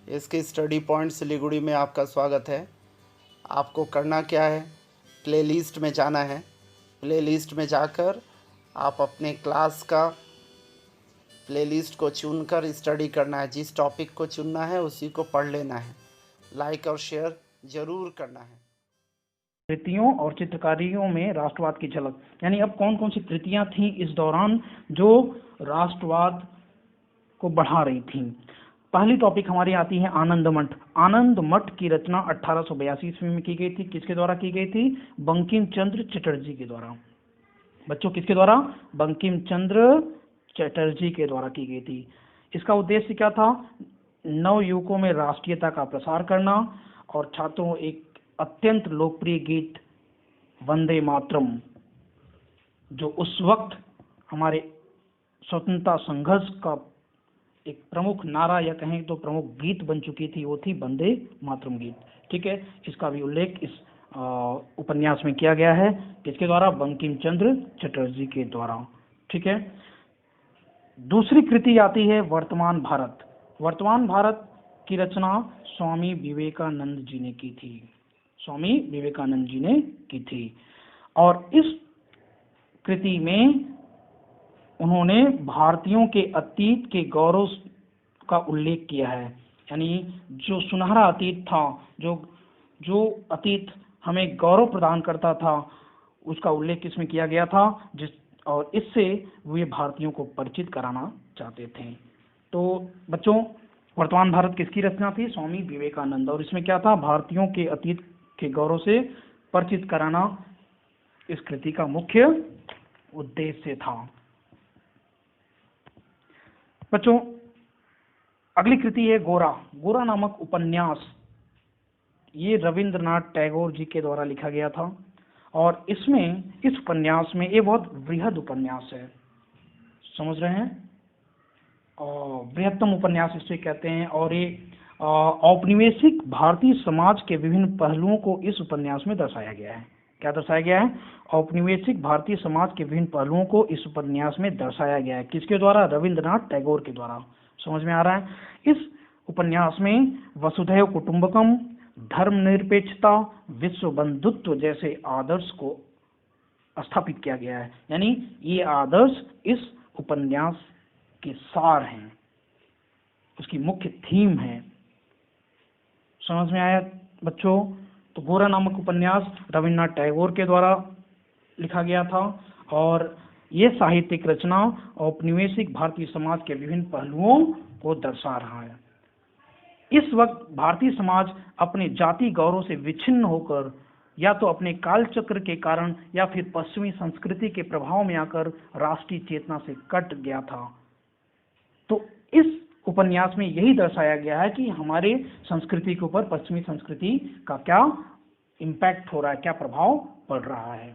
इसके study point Siliguri में आपका स्वागत है। आपको करना क्या है, प्लेलिस्ट में जाना है। प्लेलिस्ट में जाकर आप अपने क्लास का प्लेलिस्ट को चुनकर स्टडी करना है। जिस टॉपिक को चुनना है उसी को पढ़ लेना है। लाइक और शेयर ज़रूर करना है। कृतियों और चित्रकारियों में राष्ट्रवाद की झलक, यानी अब कौन कौन सी कृतियां थीं इस दौरान जो राष्ट्रवाद को बढ़ा रही थीं। पहली टॉपिक हमारी आती है आनंद मठ। आनंद मठ की रचना 1882 ईस्वी में की गई थी। किसके द्वारा की गई थी? बंकिम चंद्र चटर्जी के द्वारा। बच्चों, किसके द्वारा? बंकिम चंद्र चटर्जी के द्वारा की गई थी। इसका उद्देश्य क्या था? नव युवकों में राष्ट्रीयता का प्रसार करना और छात्रों एक अत्यंत लोकप्रिय गीत वंदे मातरम, जो उस वक्त हमारे स्वतंत्रता संघर्ष का एक प्रमुख नारा या कहें तो प्रमुख गीत बन चुकी थी, वो थी वंदे मातरम गीत। ठीक है, इसका भी उल्लेख इस उपन्यास में किया गया है। किसके द्वारा? बंकिम चंद्र चटर्जी के द्वारा। ठीक है, दूसरी कृति आती है वर्तमान भारत। वर्तमान भारत की रचना स्वामी विवेकानंद जी ने की थी। स्वामी विवेकानंद जी ने की थी और इस कृति में उन्होंने भारतीयों के अतीत के गौरव का उल्लेख किया है। यानी जो सुनहरा अतीत था, जो अतीत हमें गौरव प्रदान करता था, उसका उल्लेख इसमें किया गया था, और इससे वे भारतीयों को परिचित कराना चाहते थे। तो बच्चों, वर्तमान भारत किसकी रचना थी? स्वामी विवेकानंद। और इसमें क्या था? भारतीयों के अतीत के गौरव से परिचित कराना इस कृति का मुख्य उद्देश्य था। बच्चों, अगली कृति है गोरा। गोरा नामक उपन्यास, ये रविंद्रनाथ टैगोर जी के द्वारा लिखा गया था और इसमें इस उपन्यास में, ये बहुत बृहद उपन्यास है, समझ रहे हैं, और बृहत्तम उपन्यास इसे कहते हैं। और ये औपनिवेशिक भारतीय समाज के विभिन्न पहलुओं को इस उपन्यास में दर्शाया गया है। क्या दर्शाया गया है? औपनिवेशिक भारतीय समाज के विभिन्न पहलुओं को इस उपन्यास में दर्शाया गया है। किसके द्वारा? रविंद्रनाथ टैगोर के द्वारा। समझ में आ रहा है? इस उपन्यास में वसुधैव कुटुंबकम, धर्मनिरपेक्षता, विश्व बंधुत्व जैसे आदर्श को स्थापित किया गया है। यानी ये आदर्श इस उपन्यास के सार हैं, उसकी मुख्य थीम है। समझ में आया बच्चों? तो गोरा नामक उपन्यास रविंद्रनाथ टैगोर के द्वारा लिखा गया था और ये साहित्यिक रचना औपनिवेशिक भारतीय समाज के विभिन्न पहलुओं को दर्शा रहा है। इस वक्त भारतीय समाज अपने जाति गौरव से विच्छिन्न होकर या तो अपने कालचक्र के कारण या फिर पश्चिमी संस्कृति के प्रभाव में आकर राष्ट्रीय चेतना से कट गया था। तो इस उपन्यास में यही दर्शाया गया है कि हमारे संस्कृति के ऊपर पश्चिमी संस्कृति का क्या इम्पैक्ट हो रहा है, क्या प्रभाव पड़ रहा है।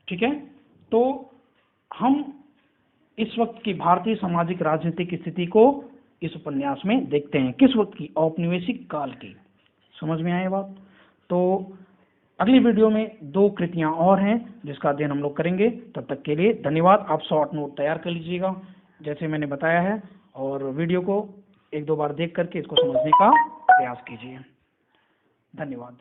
ठीक है, तो हम इस वक्त की भारतीय सामाजिक राजनीतिक स्थिति को इस उपन्यास में देखते हैं। किस वक्त की? औपनिवेशिक काल की। समझ में आए बात? तो अगली वीडियो में 2 कृतियां और हैं जिसका अध्ययन हम लोग करेंगे। तब तक के लिए धन्यवाद। आप शॉर्ट नोट तैयार कर लीजिएगा जैसे मैंने बताया है, और वीडियो को 1-2 बार देख करके इसको समझने का प्रयास कीजिए। धन्यवाद।